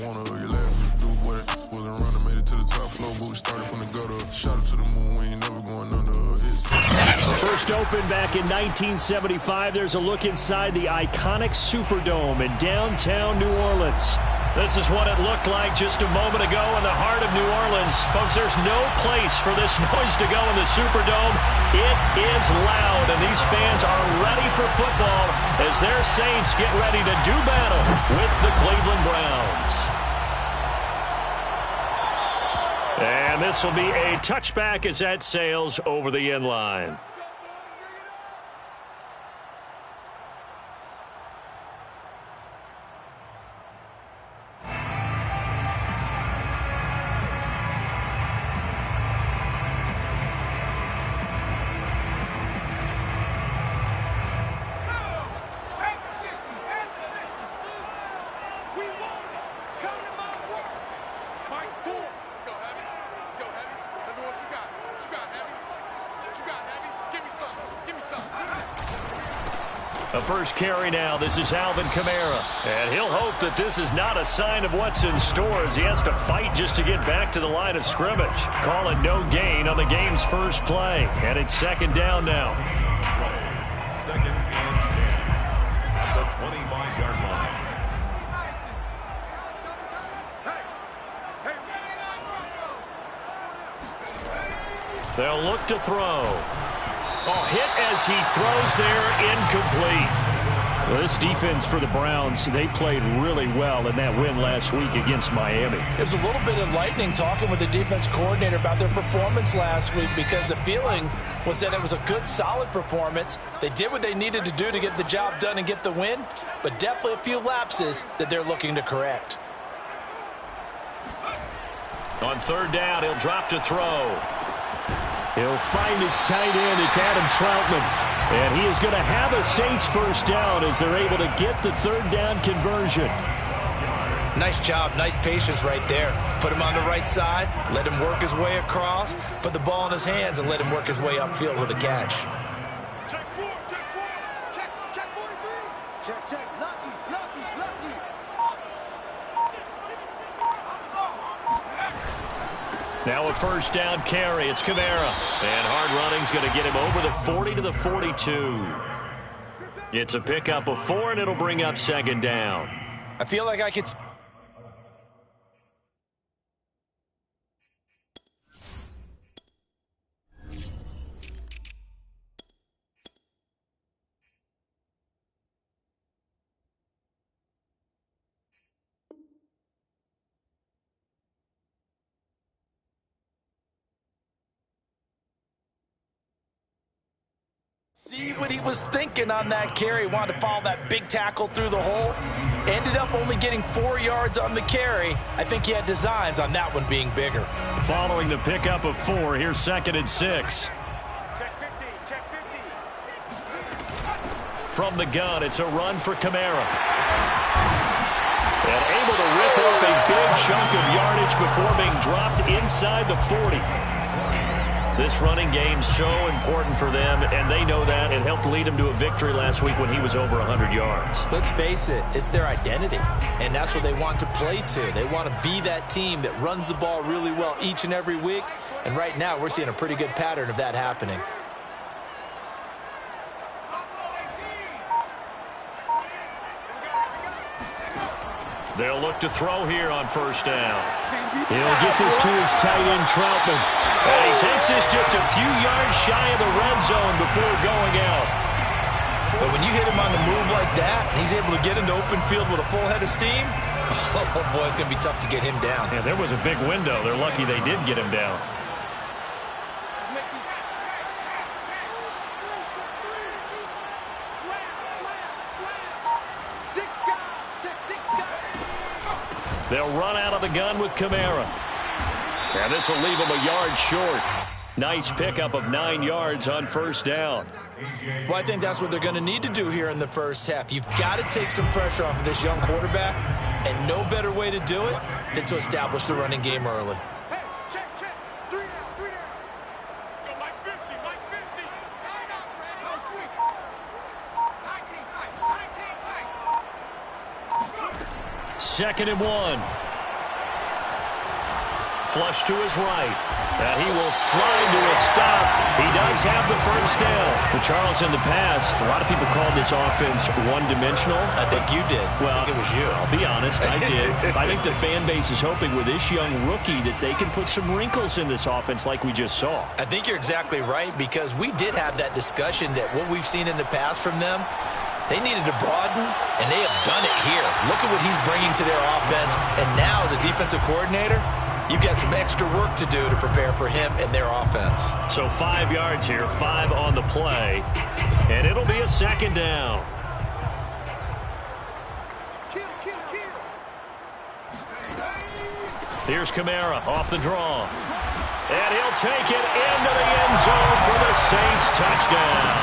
One of your last do what wasn't running, made it to the top floor, but we started from the gutter. Shot it to the moon, we ain't never going under. First opened back in 1975. There's a look inside the iconic Superdome in downtown New Orleans. This is what it looked like just a moment ago in the heart of New Orleans. Folks, there's no place for this noise to go in the Superdome. It is loud, and these fans are ready for football as their Saints get ready to do battle with the Cleveland Browns. And this will be a touchback as that sails over the end line. The first carry now. This is Alvin Kamara. And he'll hope that this is not a sign of what's in store as he has to fight just to get back to the line of scrimmage. Call it no gain on the game's first play. And it's second down now. Second and 10 at the 25-yard line. They'll look to throw. Oh, hit as he throws there, incomplete. Well, this defense for the Browns, they played really well in that win last week against Miami. It was a little bit enlightening talking with the defense coordinator about their performance last week because the feeling was that it was a good, solid performance. They did what they needed to do to get the job done and get the win, but definitely a few lapses that they're looking to correct. On third down, he'll drop to throw. He'll find his tight end. It's Adam Troutman. And he is going to have a Saints first down as they're able to get the third down conversion. Nice job. Nice patience right there. Put him on the right side. Let him work his way across. Put the ball in his hands and let him work his way upfield with a catch. Check 4, check 4. Check 43. Check. Lucky. Now a first down carry. It's Kamara. And hard running's going to get him over the 40 to the 42. It's a pickup of 4, and it'll bring up second down. I feel like I could... see what he was thinking on that carry. Wanted to follow that big tackle through the hole. Ended up only getting 4 yards on the carry. I think he had designs on that one being bigger. Following the pickup of 4, here's second and 6. Check 50. From the gun, it's a run for Kamara. And able to rip off a big chunk of yardage before being dropped inside the 40. This running game's so important for them, and they know that. It helped lead them to a victory last week when he was over 100 yards. Let's face it, it's their identity, and that's what they want to play to. They want to be that team that runs the ball really well each and every week, and right now we're seeing a pretty good pattern of that happening. They'll look to throw here on first down. He'll get this to his tight end, Troutman. And he takes this just a few yards shy of the red zone before going out. But when you hit him on the move like that, and he's able to get into open field with a full head of steam, oh boy, it's going to be tough to get him down. Yeah, there was a big window. They're lucky they did get him down. They'll run out of the gun with Kamara. And this will leave him a yard short. Nice pickup of 9 yards on first down. Well, I think that's what they're going to need to do here in the first half. You've got to take some pressure off of this young quarterback, and no better way to do it than to establish the running game early. Hey, check. 3 down. Go Mike 50. No sweep. 19 tight. Second and 1. flush to his right. And he will slide to a stop. He does have the first down. But Charles, in the past, a lot of people called this offense one-dimensional. I think you did. Well, I think it was you. I'll be honest, I did. I think the fan base is hoping with this young rookie that they can put some wrinkles in this offense like we just saw. I think you're exactly right, because we did have that discussion that what we've seen in the past from them, they needed to broaden, and they have done it here. Look at what he's bringing to their offense, and now as a defensive coordinator, you've got some extra work to do to prepare for him and their offense. So 5 yards here, 5 on the play, and it'll be a second down. Here's Kamara off the draw. And he'll take it into the end zone for the Saints touchdown.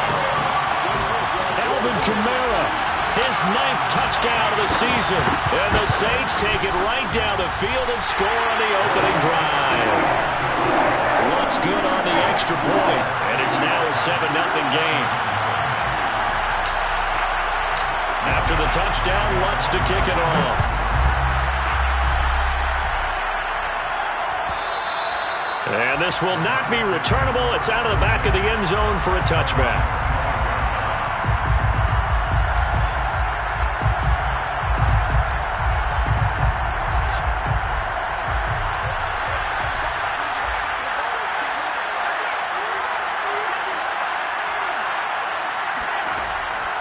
Alvin Kamara, his 9th touchdown of the season. And the Saints take it right down the field and score on the opening drive. What's good on the extra point, and it's now a 7-0 game. After the touchdown, Lutz to kick it off. And this will not be returnable. It's out of the back of the end zone for a touchback.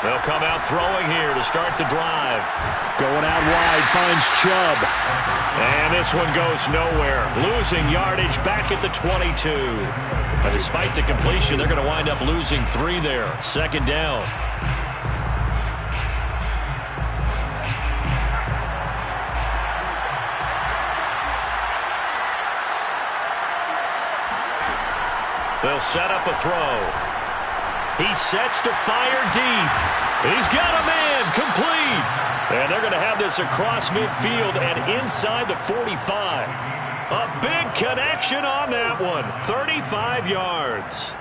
They'll come out throwing here to start the drive. Going out wide, finds Chubb. And this one goes nowhere. Losing yardage back at the 22. But despite the completion, they're going to wind up losing 3 there. Second down. They'll set up a throw. He sets to fire deep. He's got a man, complete. And they're going to have this across midfield and inside the 45. A big connection on that one. 35 yards.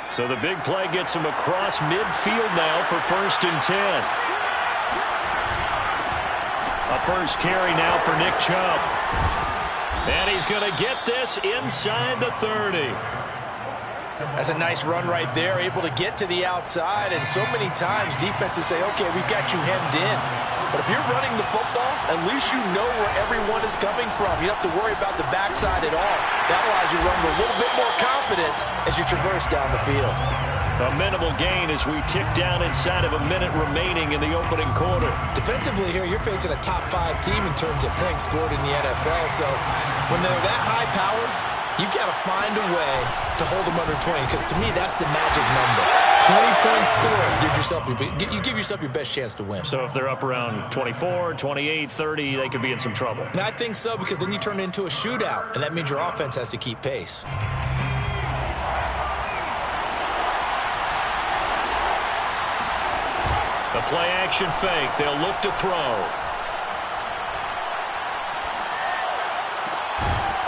So the big play gets him across midfield now for 1st and 10. A first carry now for Nick Chubb. And he's going to get this inside the 30. That's a nice run right there, able to get to the outside. And so many times defenses say, okay, we've got you hemmed in. But if you're running the football, at least you know where everyone is coming from. You don't have to worry about the backside at all. That allows you to run with a little bit more confidence as you traverse down the field. A minimal gain as we tick down inside of a minute remaining in the opening quarter. Defensively here, you're facing a top 5 team in terms of points scored in the NFL. So when they're that high-powered, you've got to find a way to hold them under 20, because to me, that's the magic number. 20 points scored, you give yourself your best chance to win. So if they're up around 24, 28, 30, they could be in some trouble. And I think so, because then you turn it into a shootout, and that means your offense has to keep pace. The play-action fake. They'll look to throw.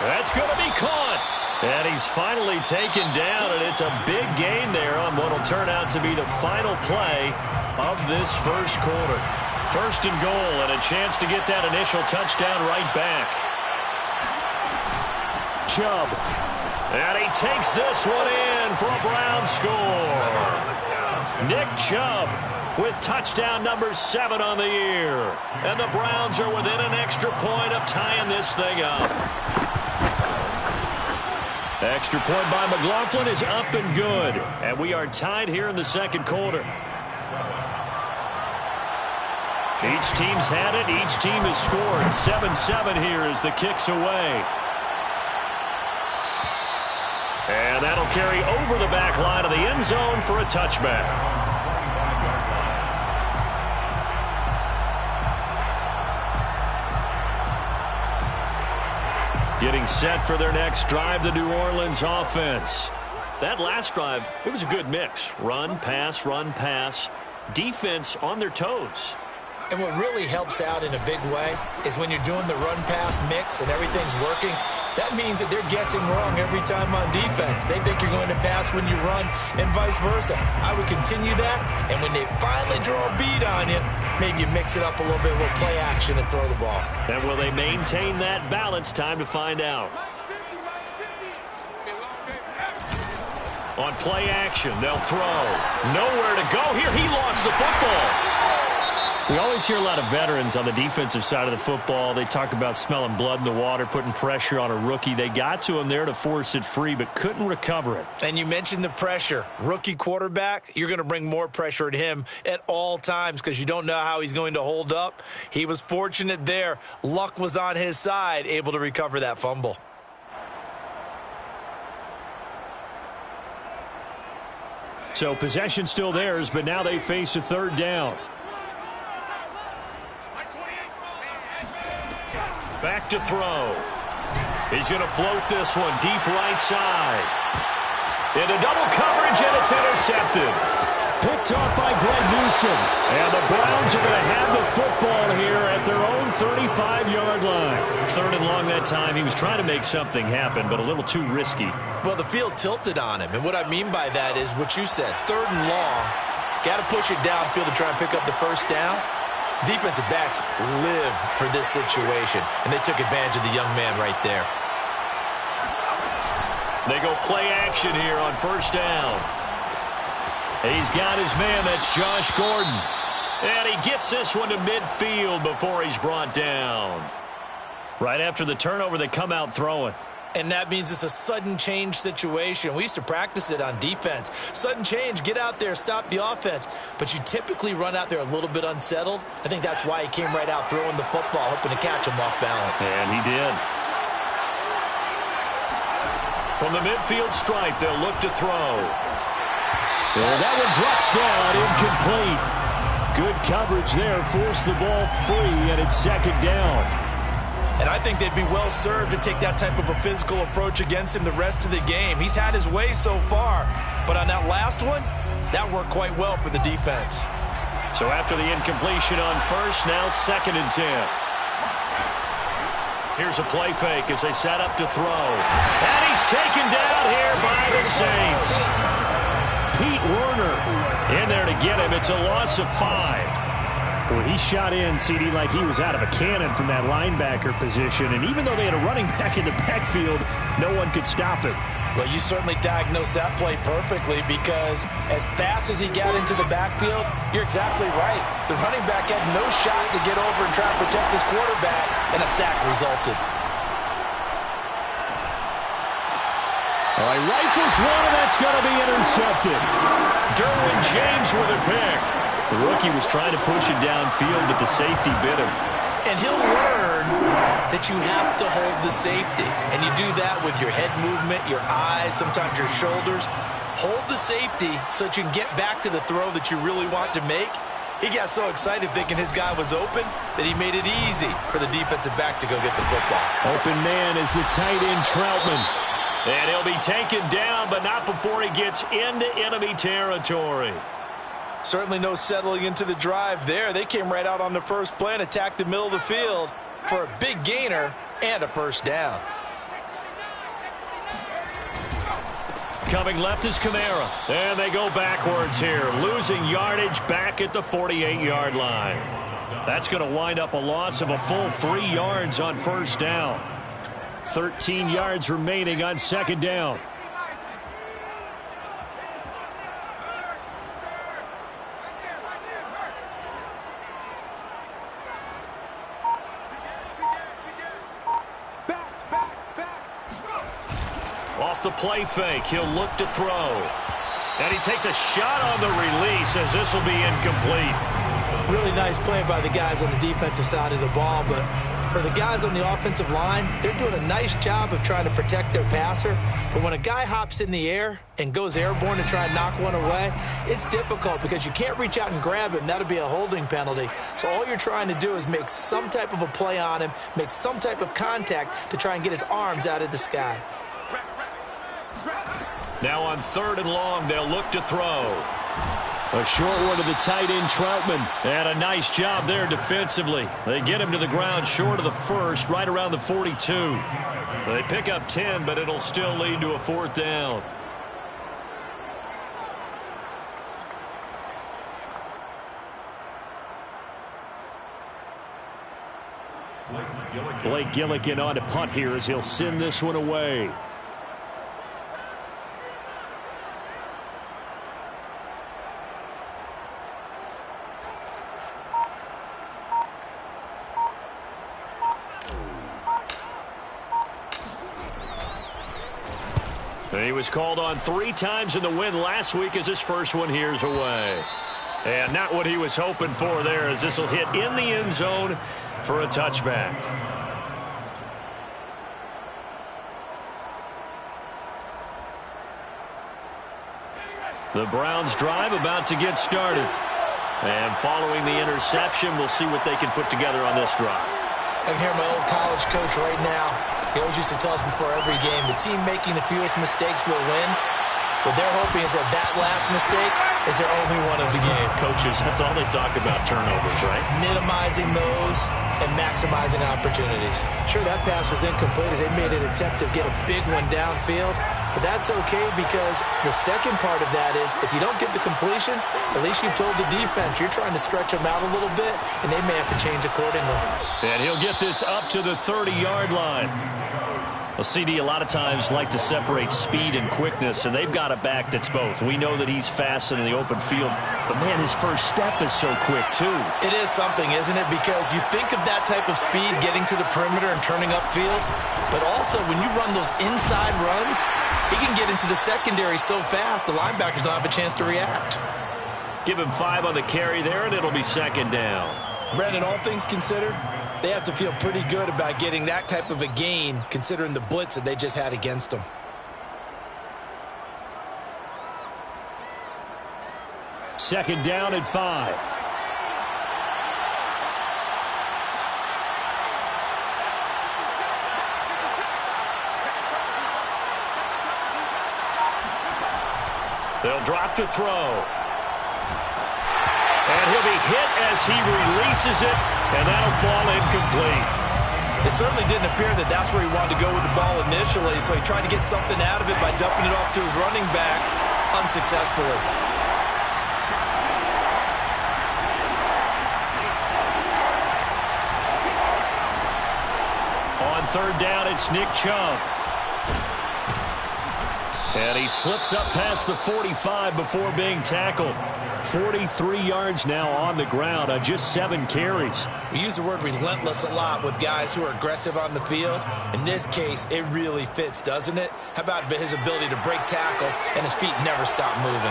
That's going to be caught. And he's finally taken down, and it's a big gain there on what will turn out to be the final play of this first quarter. 1st and goal, and a chance to get that initial touchdown right back. Chubb. And he takes this one in for a Brown score. Nick Chubb with touchdown number 7 on the year. And the Browns are within an extra point of tying this thing up. Extra point by McLaughlin is up and good. And we are tied here in the second quarter. Each team's had it. Each team has scored. 7-7 here as the kick's away. And that'll carry over the back line of the end zone for a touchback. Getting set for their next drive, the New Orleans offense. That last drive, it was a good mix. Run, pass, defense on their toes. And what really helps out in a big way is when you're doing the run-pass mix and everything's working, that means that they're guessing wrong every time on defense. They think you're going to pass when you run and vice versa. I would continue that, and when they finally draw a beat on you, maybe you mix it up a little bit with play action and throw the ball. And will they maintain that balance? Time to find out. On play action, they'll throw. Nowhere to go here. He lost the football. We always hear a lot of veterans on the defensive side of the football. They talk about smelling blood in the water, putting pressure on a rookie. They got to him there to force it free, but couldn't recover it. And you mentioned the pressure. Rookie quarterback, you're going to bring more pressure at him at all times because you don't know how he's going to hold up. He was fortunate there. Luck was on his side, able to recover that fumble. So possession still theirs, but now they face a third down. Back to throw. He's going to float this one deep right side. Into double coverage, and it's intercepted. Picked off by Greg Newsom. And the Browns are going to have the football here at their own 35-yard line. Third and long that time. He was trying to make something happen, but a little too risky. Well, the field tilted on him, and what I mean by that is what you said. Third and long, got to push it downfield to try and pick up the first down. Defensive backs live for this situation, and they took advantage of the young man right there. They go play action here on first down. He's got his man. That's Josh Gordon. And he gets this one to midfield before he's brought down. Right after the turnover, they come out throwing. And that means it's a sudden change situation. We used to practice it on defense. Sudden change, get out there, stop the offense. But you typically run out there a little bit unsettled. I think that's why he came right out throwing the football, hoping to catch him off balance. And he did. From the midfield stripe, they'll look to throw. And that one drops down, incomplete. Good coverage there, forced the ball free, and it's second down. And I think they'd be well served to take that type of a physical approach against him the rest of the game. He's had his way so far, but on that last one, that worked quite well for the defense. So after the incompletion on first, now second and 10. Here's a play fake as they set up to throw. And he's taken down here by the Saints. Pete Werner in there to get him. It's a loss of 5. Well, he shot in, CD, like he was out of a cannon from that linebacker position. And even though they had a running back in the backfield, no one could stop it. Well, you certainly diagnosed that play perfectly because as fast as he got into the backfield, you're exactly right. The running back had no shot to get over and try to protect his quarterback, and a sack resulted. All right, rifles one, and that's going to be intercepted. Derwin James with a pick. The rookie was trying to push it downfield, but the safety bit him. And he'll learn that you have to hold the safety. And you do that with your head movement, your eyes, sometimes your shoulders. Hold the safety so that you can get back to the throw that you really want to make. He got so excited thinking his guy was open that he made it easy for the defensive back to go get the football. Open man is the tight end Troutman. And he'll be taken down, but not before he gets into enemy territory. Certainly no settling into the drive there. They came right out on the first play and attacked the middle of the field for a big gainer and a first down. Coming left is Kamara. And they go backwards here, losing yardage back at the 48-yard line. That's going to wind up a loss of a full 3 yards on first down. 13 yards remaining on second down. Off the play fake, he'll look to throw. And he takes a shot on the release as this will be incomplete. Really nice play by the guys on the defensive side of the ball, but for the guys on the offensive line, they're doing a nice job of trying to protect their passer. But when a guy hops in the air and goes airborne to try and knock one away, it's difficult because you can't reach out and grab him. That'll be a holding penalty. So all you're trying to do is make some type of a play on him, make some type of contact to try and get his arms out of the sky. Now on third and long, they'll look to throw. A short one to the tight end, Troutman. And a nice job there defensively. They get him to the ground short of the first, right around the 42. They pick up 10, but it'll still lead to a 4th down. Blake Gillikin on to punt here as he'll send this one away. He was called on 3 times in the win last week as his first one here's away. And not what he was hoping for there, as this will hit in the end zone for a touchback. The Browns drive about to get started. And following the interception, we'll see what they can put together on this drive. I can hear my old college coach right now. He always used to tell us before every game, the team making the fewest mistakes will win. What they're hoping is that that last mistake is their only one of the game. Coaches, that's all they talk about, turnovers, right? Minimizing those and maximizing opportunities. Sure, that pass was incomplete as they made an attempt to get a big one downfield. But that's okay because the second part of that is if you don't get the completion, at least you've told the defense you're trying to stretch them out a little bit, and they may have to change accordingly. And he'll get this up to the 30-yard line. Well, CD a lot of times like to separate speed and quickness, and they've got a back that's both. We know that he's fast in the open field, but, man, his first step is so quick, too. It is something, isn't it? Because you think of that type of speed getting to the perimeter and turning upfield, but also when you run those inside runs, he can get into the secondary so fast the linebackers don't have a chance to react. Give him 5 on the carry there, and it'll be 2nd down. Brandon, all things considered, they have to feel pretty good about getting that type of a gain considering the blitz that they just had against them. Second down and 5. They'll drop to throw. And he'll be hit as he releases it, and that'll fall incomplete. It certainly didn't appear that that's where he wanted to go with the ball initially, so he tried to get something out of it by dumping it off to his running back unsuccessfully. On 3rd down, it's Nick Chubb. And he slips up past the 45 before being tackled. 43 yards now on the ground on just 7 carries. We use the word relentless a lot with guys who are aggressive on the field. In this case, it really fits, doesn't it? How about his ability to break tackles and his feet never stop moving?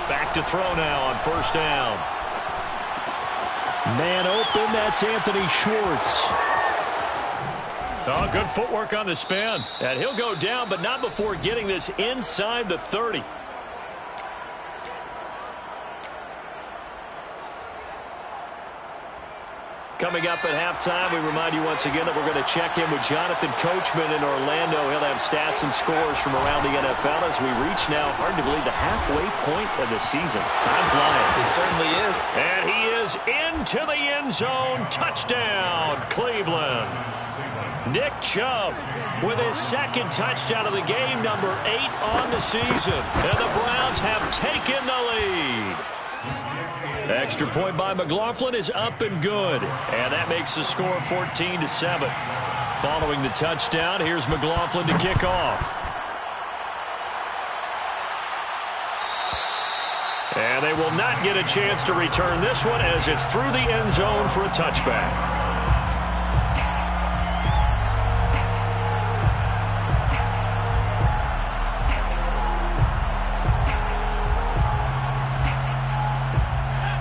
Back to throw now on 1st down. Man open, that's Anthony Schwartz. Oh, good footwork on the spin. And he'll go down, but not before getting this inside the 30. Coming up at halftime, we remind you once again that we're going to check in with Jonathan Coachman in Orlando. He'll have stats and scores from around the NFL as we reach now, hard to believe, the halfway point of the season. Time flying. It certainly is. And he is into the end zone. Touchdown, Cleveland. Nick Chubb with his 2nd touchdown of the game, number 8 on the season. And the Browns have taken the lead. Extra point by McLaughlin is up and good. And that makes the score 14-7. Following the touchdown, here's McLaughlin to kick off. And they will not get a chance to return this one as it's through the end zone for a touchback.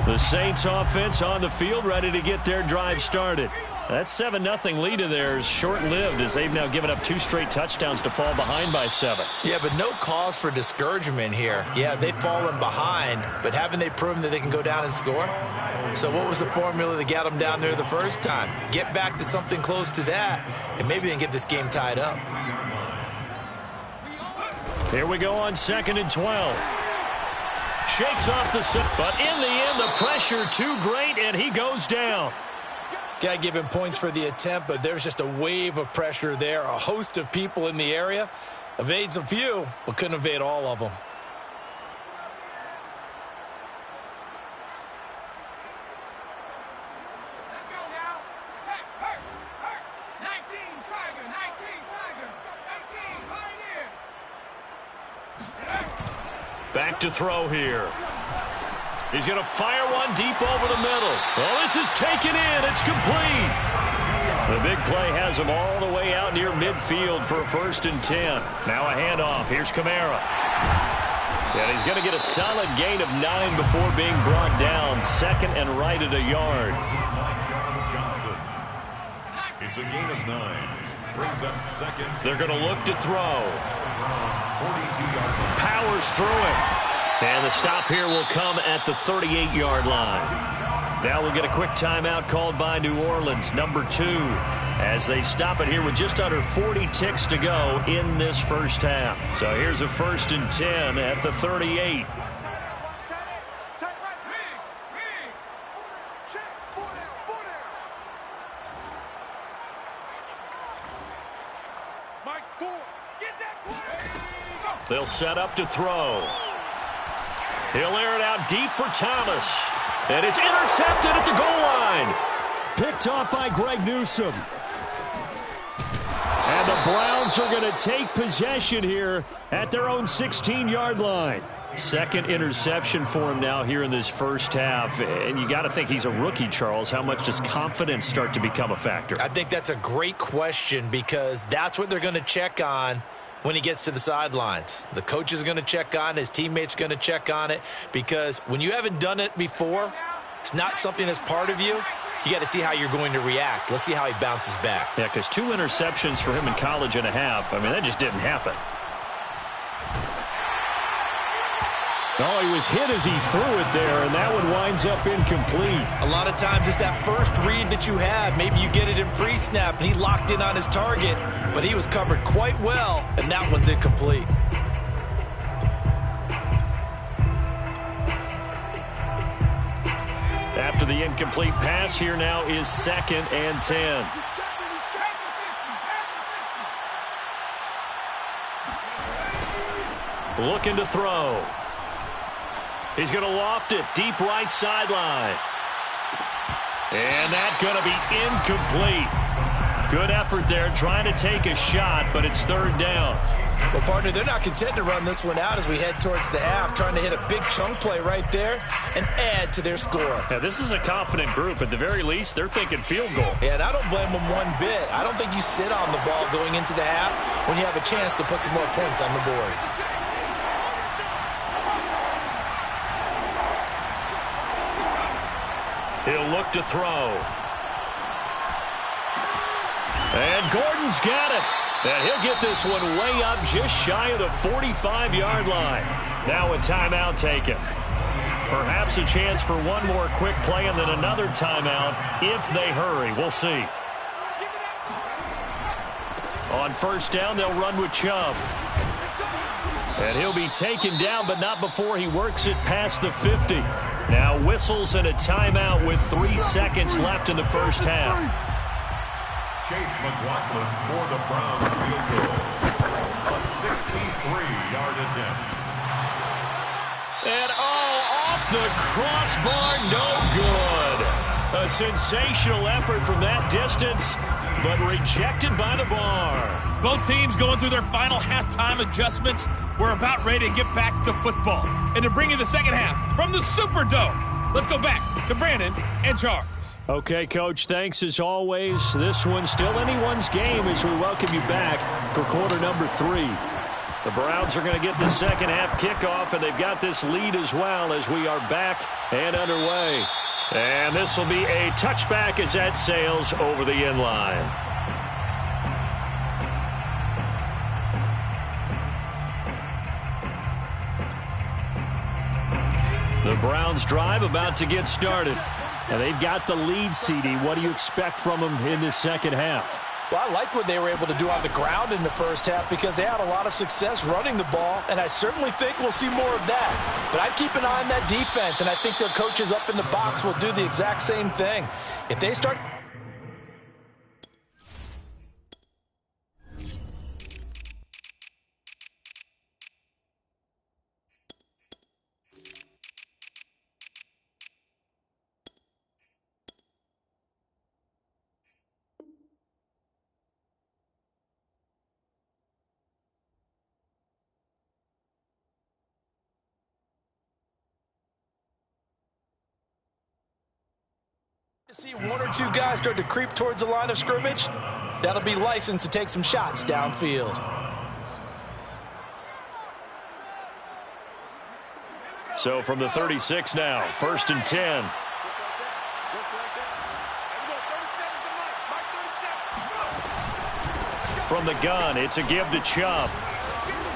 The Saints offense on the field, ready to get their drive started. That 7-0 lead of theirs short-lived as they've now given up 2 straight touchdowns to fall behind by 7. Yeah, but no cause for discouragement here. Yeah, they've fallen behind, but haven't they proven that they can go down and score? So what was the formula that got them down there the first time? Get back to something close to that, and maybe they can get this game tied up. Here we go on 2nd and 12. Shakes off the set, but in the end, the pressure too great, and he goes down. Got to give him points for the attempt, but there's just a wave of pressure there. A host of people in the area. Evades a few, but couldn't evade all of them. Back to throw here. He's going to fire one deep over the middle. Oh, this is taken in. It's complete. The big play has him all the way out near midfield for a 1st and 10. Now a handoff. Here's Kamara. And he's going to get a solid gain of 9 before being brought down. 2nd and right at a yard. It's a gain of 9. Brings up 2nd. They're going to look to throw. Powers through it. And the stop here will come at the 38-yard line. Now we'll get a quick timeout called by New Orleans, number 2, as they stop it here with just under 40 ticks to go in this first half. So here's a 1st and 10 at the 38. They'll set up to throw. He'll air it out deep for Thomas. And it's intercepted at the goal line. Picked off by Greg Newsome. And the Browns are going to take possession here at their own 16-yard line. 2nd interception for him now here in this first half. And you got to think he's a rookie, Charles. How much does confidence start to become a factor? I think that's a great question because that's what they're going to check on when he gets to the sidelines. The coach is going to check on it. His teammates are going to check on it because when you haven't done it before, it's not something that's part of you. You got to see how you're going to react. Let's see how he bounces back. Yeah, because 2 interceptions for him in college and a half. I mean, that just didn't happen. Oh, he was hit as he threw it there, and that one winds up incomplete. A lot of times it's that first read that you have. Maybe you get it in pre-snap, and he locked in on his target, but he was covered quite well, and that one's incomplete. After the incomplete pass, here now is 2nd and 10. Looking to throw. He's going to loft it deep right sideline. And that's going to be incomplete. Good effort there trying to take a shot, but it's 3rd down. Well, partner, they're not content to run this one out as we head towards the half, trying to hit a big chunk play right there and add to their score. Yeah, this is a confident group. At the very least, they're thinking field goal. Yeah, and I don't blame them one bit. I don't think you sit on the ball going into the half when you have a chance to put some more points on the board. He'll look to throw. And Gordon's got it. And he'll get this one way up just shy of the 45-yard line. Now a timeout taken. Perhaps a chance for one more quick play and then another timeout if they hurry. We'll see. On 1st down, they'll run with Chubb. And he'll be taken down, but not before he works it past the 50. Now whistles and a timeout with 3 seconds left in the first half. Chase McLaughlin for the Browns field goal. A 63-yard attempt. And off the crossbar, no good. A sensational effort from that distance, but rejected by the bar. Both teams going through their final halftime adjustments. We're about ready to get back to football. And to bring you the second half from the Superdome, let's go back to Brandon and Charles. Okay, Coach, thanks as always. This one's still anyone's game as we welcome you back for quarter number 3. The Browns are going to get the second half kickoff, and they've got this lead as well as we are back and underway. And this will be a touchback as that sails over the end line. The Browns drive about to get started. And they've got the lead, CD. What do you expect from them in this second half? Well, I like what they were able to do on the ground in the first half because they had a lot of success running the ball, and I certainly think we'll see more of that. But I'd keep an eye on that defense, and I think their coaches up in the box will do the exact same thing. If they start... see one or two guys start to creep towards the line of scrimmage, that'll be licensed to take some shots downfield. So from the 36 now, 1st and 10. From the gun, it's a give to Chubb.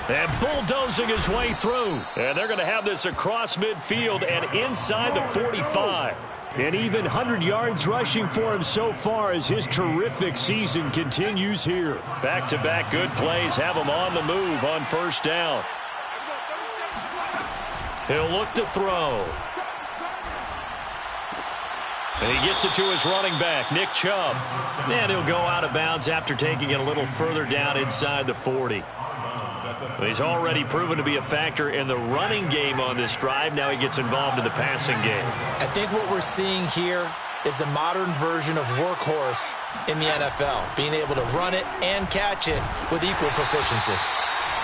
And bulldozing his way through. And they're going to have this across midfield and inside the 45. And even 100 yards rushing for him so far as his terrific season continues here. Back-to-back good plays have him on the move on 1st down. He'll look to throw. And he gets it to his running back, Nick Chubb. And he'll go out of bounds after taking it a little further down inside the 40. He's already proven to be a factor in the running game on this drive. Now he gets involved in the passing game. I think what we're seeing here is the modern version of workhorse in the NFL, being able to run it and catch it with equal proficiency.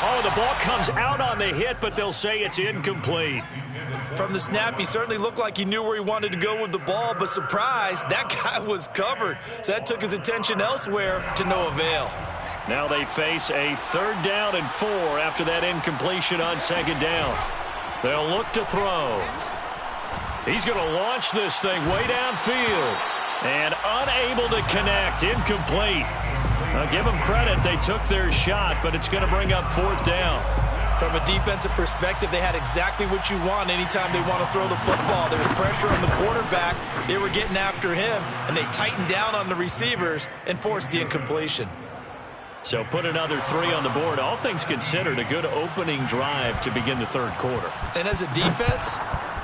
Oh, the ball comes out on the hit, but they'll say it's incomplete. From the snap, he certainly looked like he knew where he wanted to go with the ball, but surprise, that guy was covered. So that took his attention elsewhere to no avail. Now they face a 3rd down and 4 after that incompletion on 2nd down. They'll look to throw. He's going to launch this thing way downfield. And unable to connect. Incomplete. Now give them credit. They took their shot, but it's going to bring up 4th down. From a defensive perspective, they had exactly what you want anytime they want to throw the football. There's pressure on the quarterback. They were getting after him, and they tightened down on the receivers and forced the incompletion. So put another 3 on the board. All things considered, a good opening drive to begin the 3rd quarter. And as a defense,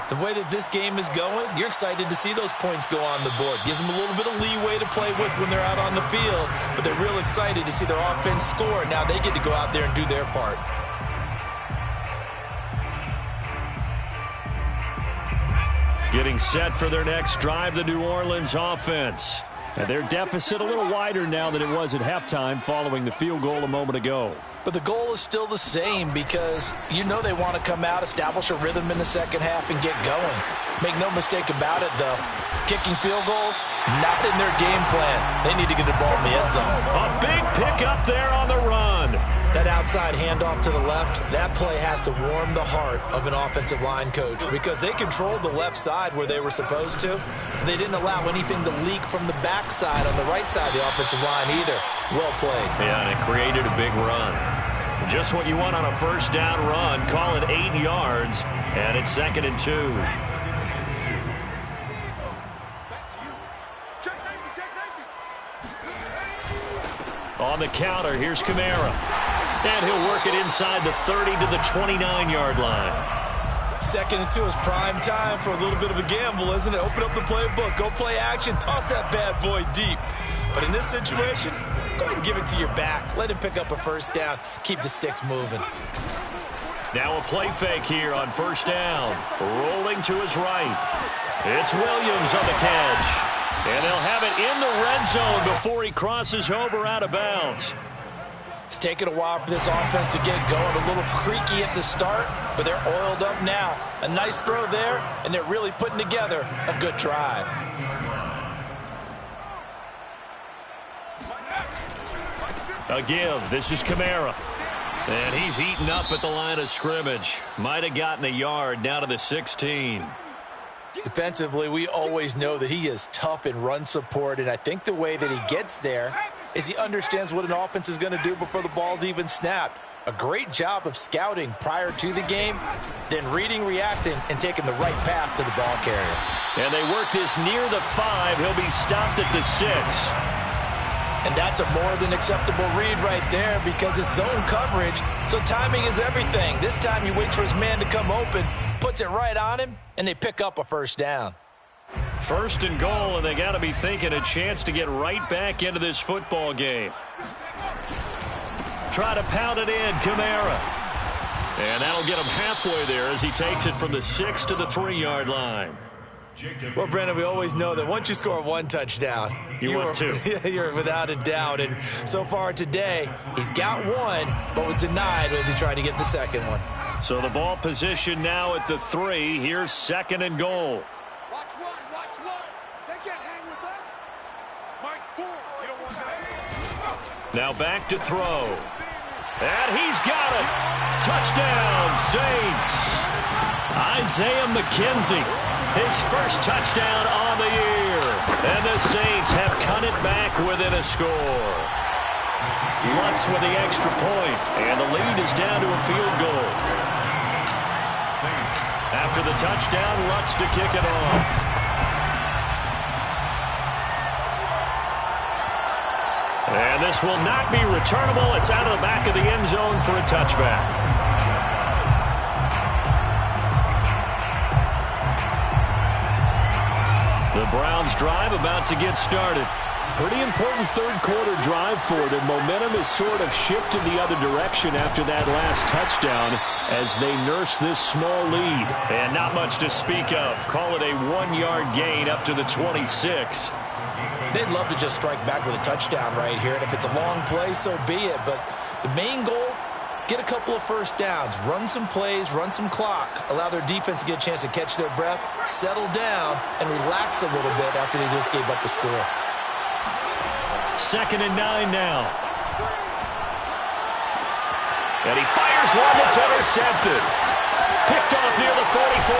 the way that this game is going, you're excited to see those points go on the board. Gives them a little bit of leeway to play with when they're out on the field, but they're real excited to see their offense score. Now they get to go out there and do their part. Getting set for their next drive, the New Orleans offense. And their deficit a little wider now than it was at halftime following the field goal a moment ago. But the goal is still the same because you know they want to come out, establish a rhythm in the second half, and get going. Make no mistake about it, though. Kicking field goals, not in their game plan. They need to get the ball in the end zone. A big pickup there on the run. That outside handoff to the left, that play has to warm the heart of an offensive line coach because they controlled the left side where they were supposed to. They didn't allow anything to leak from the backside on the right side of the offensive line either. Well played. Yeah, and it created a big run. Just what you want on a 1st down run. Call it 8 yards, and it's 2nd and 2. On the counter, here's Kamara. And he'll work it inside the 30 to the 29-yard line. 2nd and 2 is prime time for a little bit of a gamble, isn't it? Open up the playbook, go play action, toss that bad boy deep. But in this situation, go ahead and give it to your back. Let him pick up a 1st down. Keep the sticks moving. Now a play fake here on 1st down. Rolling to his right. It's Williams on the catch. And they'll have it in the red zone before he crosses over out of bounds. It's taken a while for this offense to get going. A little creaky at the start, but they're oiled up now. A nice throw there, and they're really putting together a good drive. A give. This is Kamara. And he's eaten up at the line of scrimmage. Might have gotten a yard down to the 16. Defensively, we always know that he is tough in run support, and I think the way that he gets there is he understands what an offense is going to do before the ball's even snapped. A great job of scouting prior to the game, then reading, reacting, and taking the right path to the ball carrier. And they work this near the 5. He'll be stopped at the 6. And that's a more than acceptable read right there because it's zone coverage, so timing is everything. This time he waits for his man to come open, puts it right on him, and they pick up a first down. First and goal, and they got to be thinking a chance to get right back into this football game. Try to pound it in, Kamara. And that'll get him halfway there as he takes it from the 6 to the 3-yard line. Well, Brandon, we always know that once you score one touchdown, you're without a doubt. And so far today, he's got one, but was denied as he tried to get the second one. So the ball position now at the 3. Here's second and goal. Watch one. They can't hang with us. Mike, 4. You don't want that. Now back to throw. And he's got it. Touchdown, Saints. Isaiah McKenzie. His first touchdown on the year. And the Saints have cut it back within a score. Lutz with the extra point, and the lead is down to a field goal. After the touchdown, Lutz to kick it off. And this will not be returnable. It's out of the back of the end zone for a touchback. The Browns drive about to get started. Pretty important third quarter drive for them. Momentum has sort of shifted the other direction after that last touchdown as they nurse this small lead. And not much to speak of. Call it a 1-yard gain up to the 26. They'd love to just strike back with a touchdown right here. And if it's a long play, so be it. But the main goal, get a couple of first downs, run some plays, run some clock, allow their defense to get a chance to catch their breath, settle down, and relax a little bit after they just gave up the score. Second and 9 now. And he fires one that's intercepted. Picked off near the 44.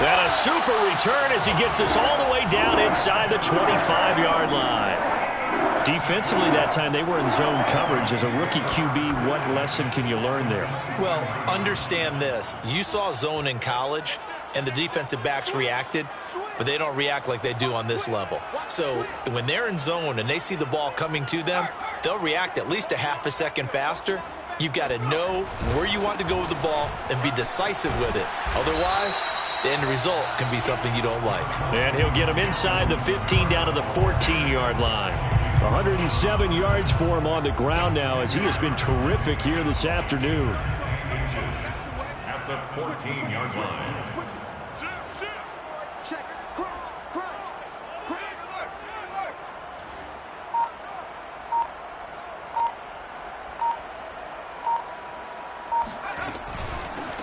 And a super return as he gets us all the way down inside the 25-yard line. Defensively that time, they were in zone coverage. As a rookie QB, what lesson can you learn there? Well, understand this. You saw zone in college, and the defensive backs reacted, but they don't react like they do on this level. So when they're in zone and they see the ball coming to them, they'll react at least a half a second faster. You've got to know where you want to go with the ball and be decisive with it. Otherwise, the end result can be something you don't like. And he'll get him inside the 15 down to the 14-yard line. 107 yards for him on the ground now as he has been terrific here this afternoon. At the 14-yard line. Check. Crunch.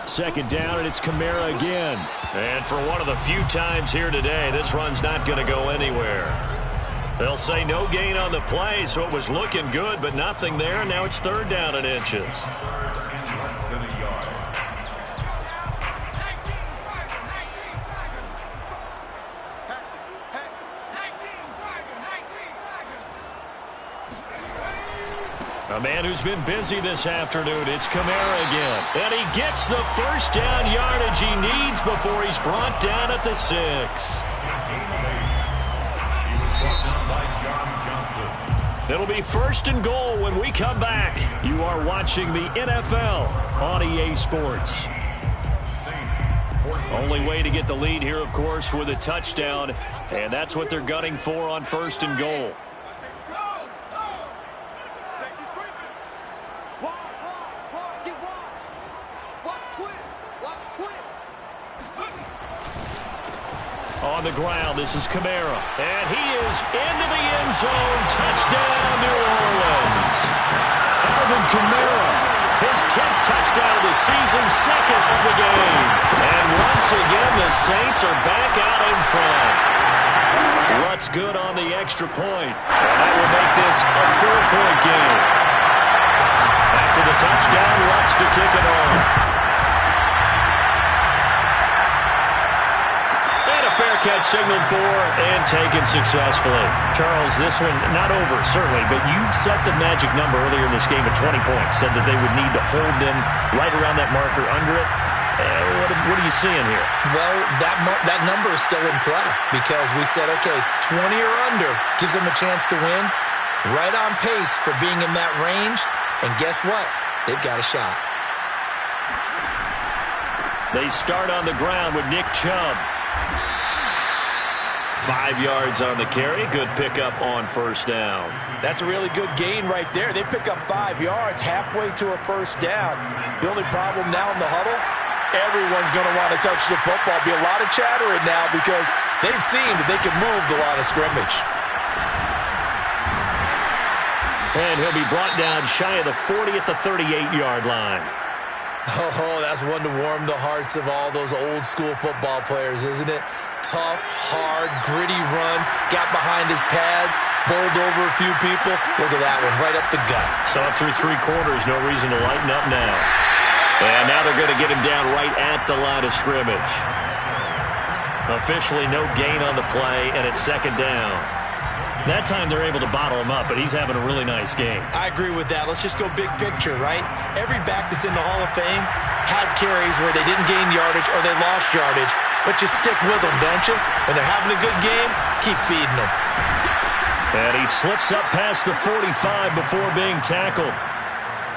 Second down, and it's Kamara again. And for one of the few times here today, this run's not going to go anywhere. They'll say no gain on the play, so it was looking good, but nothing there. Now it's third down and inches. Less than a yard. A man who's been busy this afternoon, it's Kamara again. And he gets the first down yardage he needs before he's brought down at the 6. He was brought down by John Johnson. It'll be first and goal when we come back. You are watching the NFL on EA Sports. Saints. Only way to get the lead here, of course, with a touchdown. And that's what they're gunning for on first and goal. On the ground, this is Kamara. And he is into the end zone. Touchdown, New Orleans. Alvin Kamara, his 10th touchdown of the season, second of the game. And once again, the Saints are back out in front. Lutz good on the extra point. And that will make this a 4-point game. After the touchdown, Lutz to kick it off. Fair catch signaled for and taken successfully. Charles, this one not over, certainly, but you set the magic number earlier in this game at 20 points, said that they would need to hold them right around that marker under it. What are you seeing here? Well, that number is still in play because we said, okay, 20 or under gives them a chance to win. Right on pace for being in that range. And guess what? They've got a shot. They start on the ground with Nick Chubb. 5 yards on the carry. Good pickup on first down. That's a really good gain right there. They pick up 5 yards halfway to a first down. The only problem now in the huddle, everyone's going to want to touch the football. Be a lot of chattering now because they've seen that they can move the line of scrimmage. And he'll be brought down shy of the 40 at the 38-yard line. Oh, that's one to warm the hearts of all those old-school football players, isn't it? Tough, hard, gritty run, got behind his pads, bowled over a few people. Look at that one, right up the gut. Saw through 3 quarters, no reason to lighten up now. And now they're going to get him down right at the line of scrimmage. Officially no gain on the play, and it's second down. That time they're able to bottle him up, but he's having a really nice game. I agree with that. Let's just go big picture, right? Every back that's in the Hall of Fame had carries where they didn't gain yardage or they lost yardage, but you stick with them, don't you? When they're having a good game, keep feeding them. And he slips up past the 45 before being tackled.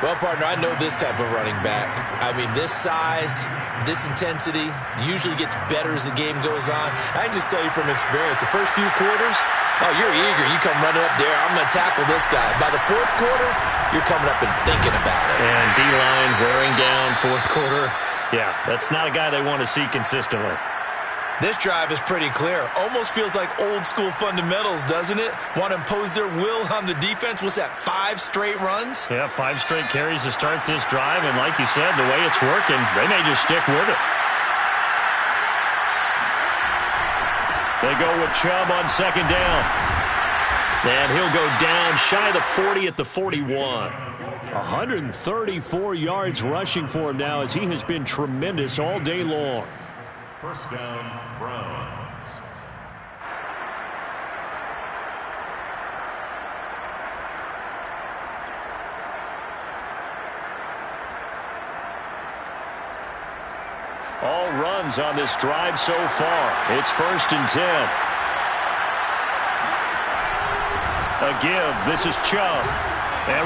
Well, partner, I know this type of running back. I mean, this size, this intensity usually gets better as the game goes on. I can just tell you from experience, the first few quarters, oh, you're eager. You come running up there, I'm going to tackle this guy. By the fourth quarter, you're coming up and thinking about it. And D-line wearing down fourth quarter. Yeah, that's not a guy they want to see consistently. This drive is pretty clear. Almost feels like old-school fundamentals, doesn't it? Want to impose their will on the defense. What's that, 5 straight runs? Yeah, 5 straight carries to start this drive. And like you said, the way it's working, they may just stick with it. They go with Chubb on second down. And he'll go down shy of the 40 at the 41. 134 yards rushing for him now as he has been tremendous all day long. First down, Browns. All runs on this drive so far. It's 1st and 10. A give. This is Chubb. And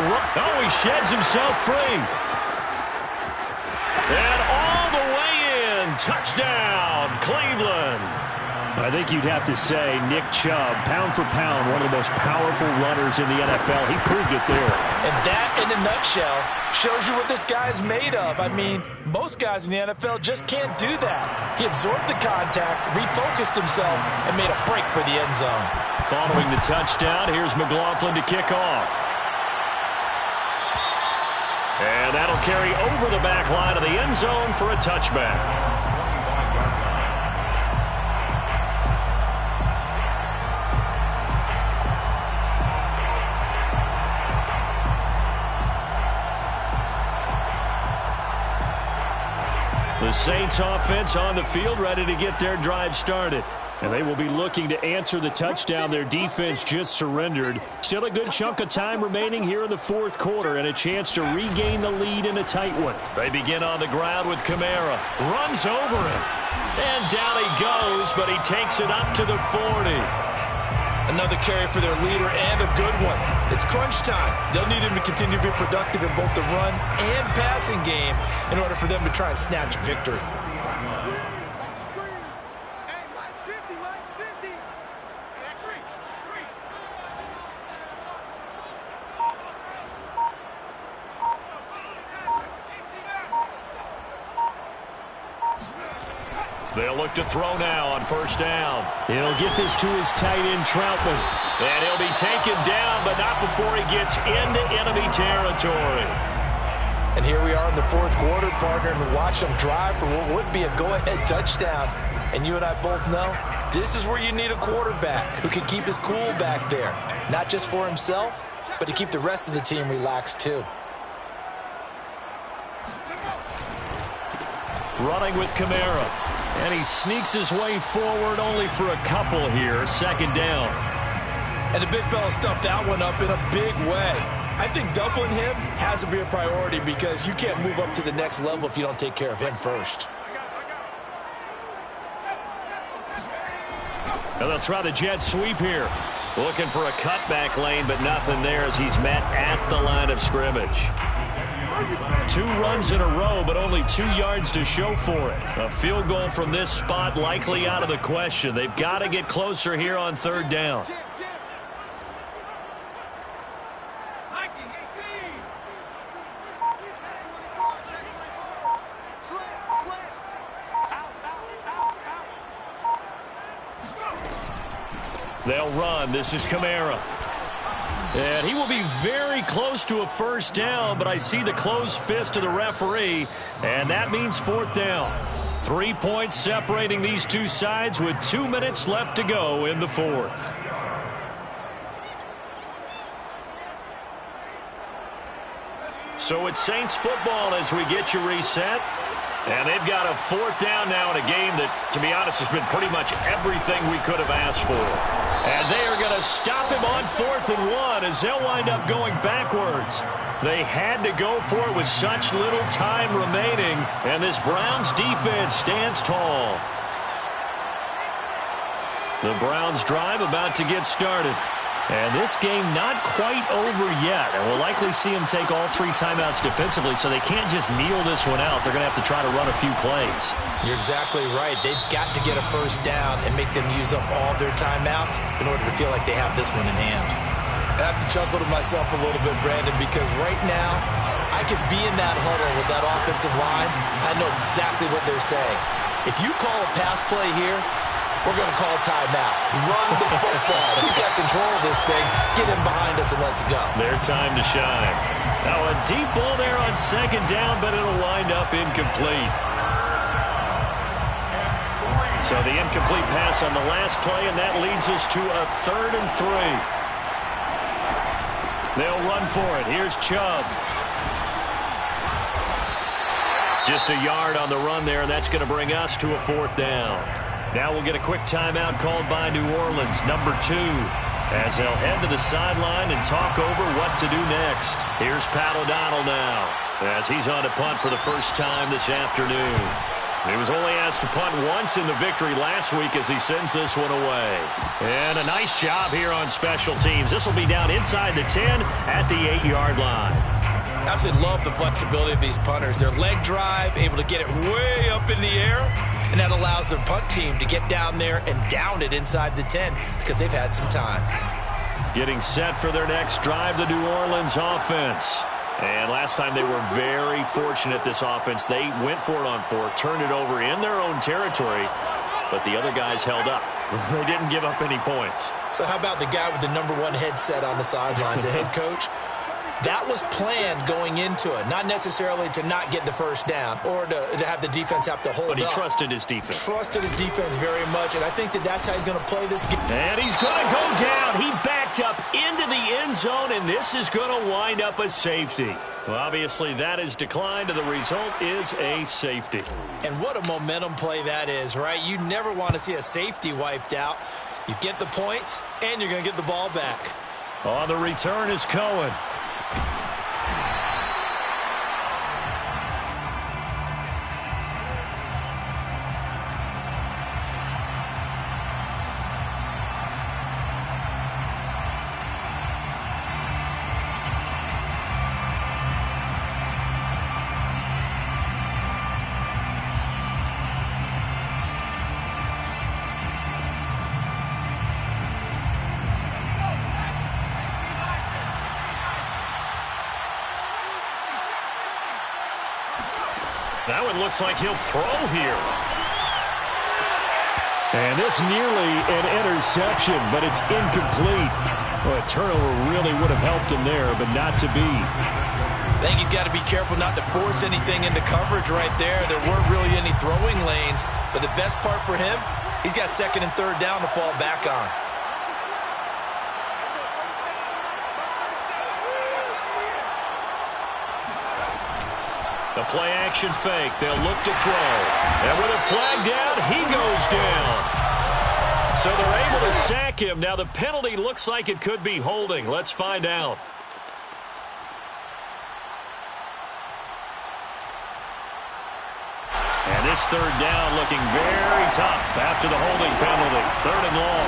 he sheds himself free. And all the way in. Touchdown, Cleveland. I think you'd have to say Nick Chubb, pound for pound, one of the most powerful runners in the NFL. He proved it there. And that, in a nutshell, shows you what this guy is made of. I mean, most guys in the NFL just can't do that. He absorbed the contact, refocused himself, and made a break for the end zone. Following the touchdown, here's McLaughlin to kick off. And that'll carry over the back line of the end zone for a touchback. The Saints offense on the field, ready to get their drive started. And they will be looking to answer the touchdown their defense just surrendered. Still a good chunk of time remaining here in the fourth quarter and a chance to regain the lead in a tight one. They begin on the ground with Kamara. Runs over him. And down he goes, but he takes it up to the 40. Another carry for their leader and a good one. It's crunch time. They'll need him to continue to be productive in both the run and passing game in order for them to try and snatch victory. They'll look to throw now on first down. He'll get this to his tight end, Troutman. And he'll be taken down, but not before he gets into enemy territory. And here we are in the fourth quarter, partner, and watch them drive for what would be a go-ahead touchdown. And you and I both know this is where you need a quarterback who can keep his cool back there. Not just for himself, but to keep the rest of the team relaxed too. Running with Kamara. And he sneaks his way forward only for a couple here. Second down. And the big fella stuffed that one up in a big way. I think doubling him has to be a priority because you can't move up to the next level if you don't take care of him first. And they'll try the jet sweep here. Looking for a cutback lane, but nothing there as he's met at the line of scrimmage. 2 runs in a row, but only 2 yards to show for it. A field goal from this spot likely out of the question. They've got to get closer here on 3rd down. They'll run. This is Kamara. And he will be very close to a 1st down, but I see the closed fist of the referee, and that means 4th down. 3 points separating these two sides with 2 minutes left to go in the 4th. So it's Saints football as we get you reset. And they've got a 4th down now in a game that, to be honest, has been pretty much everything we could have asked for. And they are going to stop him on 4th and 1 as they'll wind up going backwards. They had to go for it with such little time remaining, and this Browns defense stands tall. The Browns drive about to get started. And this game not quite over yet. And we'll likely see them take all 3 timeouts defensively, so they can't just kneel this one out. They're going to have to try to run a few plays. You're exactly right. They've got to get a 1st down and make them use up all their timeouts in order to feel like they have this one in hand. I have to chuckle to myself a little bit, Brandon, because right now I could be in that huddle with that offensive line. I know exactly what they're saying. If you call a pass play here, we're going to call timeout. Run the football. We got control of this thing. Get him behind us and let's go. Their time to shine. Now a deep ball there on 2nd down, but it'll wind up incomplete. So the incomplete pass on the last play, and that leads us to a 3rd and 3. They'll run for it. Here's Chubb. Just a yard on the run there, and that's going to bring us to a 4th down. Now we'll get a quick timeout called by New Orleans, number 2, as they'll head to the sideline and talk over what to do next. Here's Pat O'Donnell now, as he's on to punt for the first time this afternoon. He was only asked to punt once in the victory last week as he sends this one away. And a nice job here on special teams. This will be down inside the 10 at the 8-yard line. Absolutely love the flexibility of these punters. Their leg drive, able to get it way up in the air, and that allows their punt team to get down there and down it inside the 10 because they've had some time. Getting set for their next drive, the New Orleans offense. And last time they were very fortunate, this offense. They went for it on 4th, turned it over in their own territory, but the other guys held up. They didn't give up any points. So how about the guy with the number 1 headset on the sidelines, the head coach? That was planned going into it, not necessarily to not get the 1st down or to have the defense have to hold up. But he trusted his defense. Trusted his defense very much, and I think that's how he's going to play this game. And he's going to go down. He backed up into the end zone, and this is going to wind up a safety. Well, obviously, that is declined, and the result is a safety. And what a momentum play that is, right? You never want to see a safety wiped out. You get the points, and you're going to get the ball back. On the return is Cohen. That one looks like he'll throw here. And this nearly an interception, but it's incomplete. Well, a turnover really would have helped him there, but not to be. I think he's got to be careful not to force anything into coverage right there. There weren't really any throwing lanes, but the best part for him, he's got 2nd and 3rd down to fall back on. The play-action fake. They'll look to throw. And with a flag down, he goes down. So they're able to sack him. Now the penalty looks like it could be holding. Let's find out. And This third down looking very tough after the holding penalty. 3rd and long.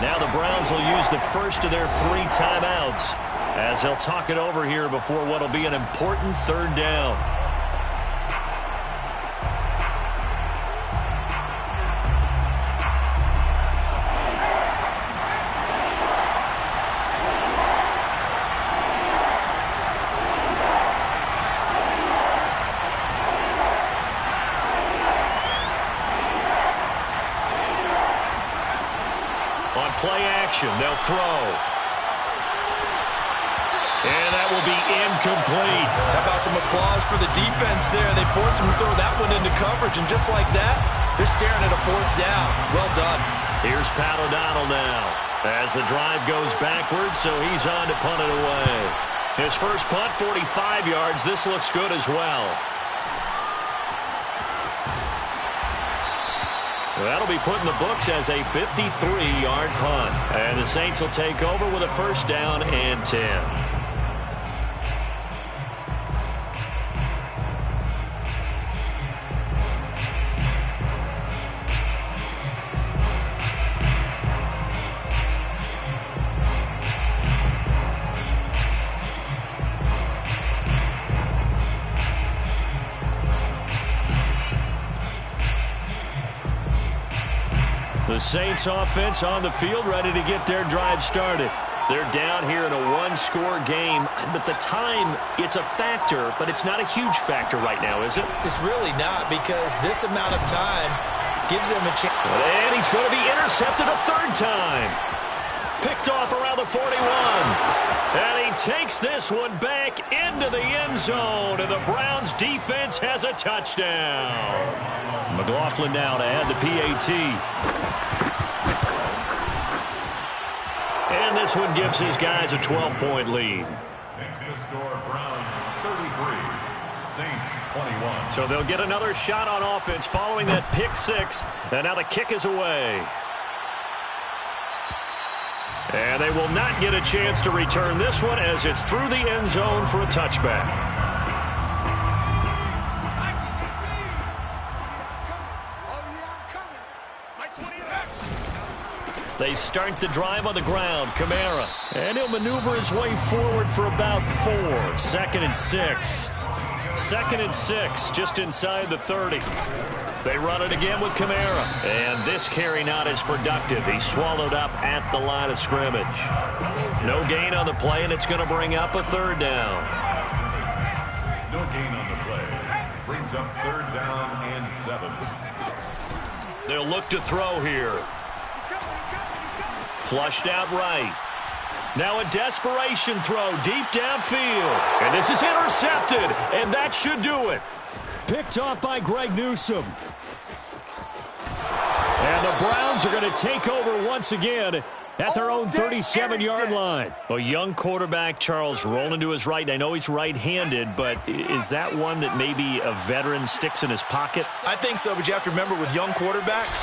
Now the Browns will use the first of their 3 timeouts as they'll talk it over here before what will be an important 3rd down. On play action, they'll throw. And that will be incomplete. How about some applause for the defense there? They forced him to throw that one into coverage, and just like that, they're staring at a 4th down. Well done. Here's Pat O'Donnell now as the drive goes backwards, so he's on to punt it away. His first punt, 45 yards. This looks good as well. That'll be put in the books as a 53-yard punt. And the Saints will take over with a 1st down and 10. The Saints offense on the field, ready to get their drive started. They're down here in a 1-score game, but the time, it's a factor, but it's not a huge factor right now, is it? It's really not, because this amount of time gives them a chance. And he's going to be intercepted a 3rd time. Picked off around the 41. And he takes this one back into the end zone, and the Browns defense has a touchdown. McLaughlin now to add the PAT. And this one gives his guys a 12-point lead. Makes the score Browns 33, Saints 21. So they'll get another shot on offense following that pick 6. And now the kick is away. And they will not get a chance to return this one as it's through the end zone for a touchback. They start the drive on the ground. Kamara. And he'll maneuver his way forward for about 4. 2nd and 6. 2nd and 6, just inside the 30. They run it again with Kamara. And this carry not as productive. He's swallowed up at the line of scrimmage. No gain on the play, and it's going to bring up a 3rd down. No gain on the play. Brings up 3rd down and 7. They'll look to throw here. Flushed out right. Now a desperation throw deep downfield. And this is intercepted, and that should do it. Picked off by Greg Newsome. And the Browns are going to take over once again at their own 37-yard line. A young quarterback, Charles, rolling to his right. And I know he's right-handed, but is that one that maybe a veteran sticks in his pocket? I think so, but you have to remember with young quarterbacks,